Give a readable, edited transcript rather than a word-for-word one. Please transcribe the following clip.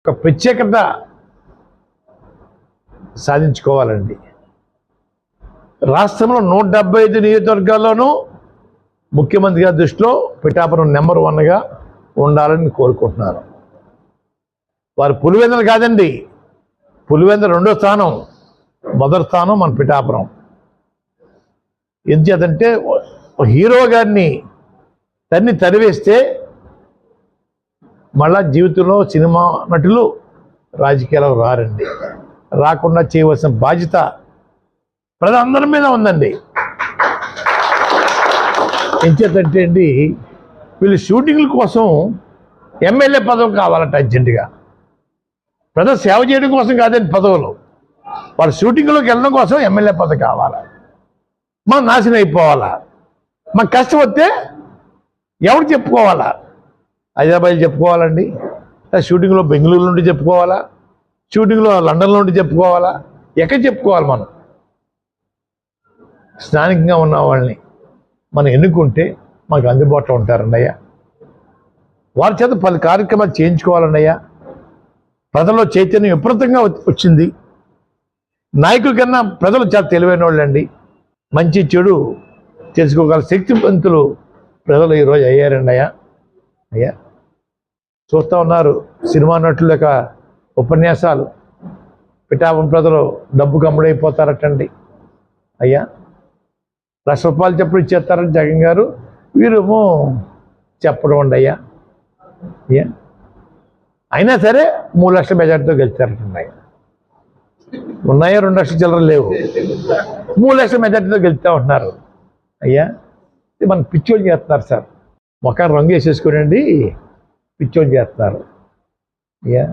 ఒక ప్రత్యేకత సాధించుకోవాలండి. రాష్ట్రంలో 175 నియోజకవర్గాల్లోనూ ముఖ్యమంత్రి గారి దృష్టిలో పిఠాపురం నెంబర్ 1గా ఉండాలని కోరుకుంటున్నారు. వారు పులివెందులు కాదండి, పులివెందులు 2వ స్థానం, మొదటి స్థానం మన పిఠాపురం. ఎందుచేతంటే హీరో గారిని తరివేస్తే మళ్ళా జీవితంలో సినిమా నటులు రాజకీయాలకు రారండి. రాకుండా చేయవలసిన బాధ్యత ప్రజలందరి మీద ఉందండి. ఎంచేతంటే అండి, వీళ్ళు షూటింగ్ల కోసం ఎమ్మెల్యే పదవి కావాలంట అర్జెంటుగా. ప్రజలు సేవ చేయడం కోసం కాదండి పదవులు, వాళ్ళు షూటింగ్లోకి వెళ్ళడం కోసం ఎమ్మెల్యే పదవి కావాలా. మనం నాశనం అయిపోవాలా. మాకు కష్టం వస్తే ఎవరు చెప్పుకోవాలా? హైదరాబాద్ చెప్పుకోవాలండి, షూటింగ్లో బెంగళూరు నుండి చెప్పుకోవాలా, షూటింగ్లో లండన్లో నుండి చెప్పుకోవాలా? ఎక్కడ చెప్పుకోవాలి? మనం స్థానికంగా ఉన్న వాళ్ళని మనం ఎన్నుకుంటే మనకు అందుబాటులో ఉంటారన్నయ్య. వారి చేత పలు కార్యక్రమాలు చేయించుకోవాలన్నయ్య. ప్రజల్లో చైతన్యం విపరీతంగా వచ్చింది. నాయకుల కన్నా ప్రజలు చాలా తెలివైన వాళ్ళండి. మంచి చెడు తెలుసుకోగల శక్తివంతులు ప్రజలు ఈరోజు అయ్యారండి అయ్యా. చూస్తూ ఉన్నారు సినిమా నటుల యొక్క ఉపన్యాసాలు. పిఠాపురం ప్రజలు డబ్బుకు అమ్ముడైపోతారటండి అయ్యా. ₹1,00,000 చెప్పుడు ఇచ్చేస్తారని జగన్ గారు, వీరేమో చెప్పడం అండి అయ్యా. అయినా సరే 3 లక్షల మెజార్టీతో గెలుస్తారటండి అయ్యా. ఉన్నాయా 2 లక్షల చిల్లర లేవు, 3 లక్షల మెజార్టీతో గెలుస్తూ ఉంటున్నారు అయ్యా. మనం పిచ్చోళ్ళు చేస్తున్నారు సార్, మొఖాన్ని రంగు వేసేసుకోనండి, పిచ్చోళ్ళు చేస్తున్నారు అయ్యా.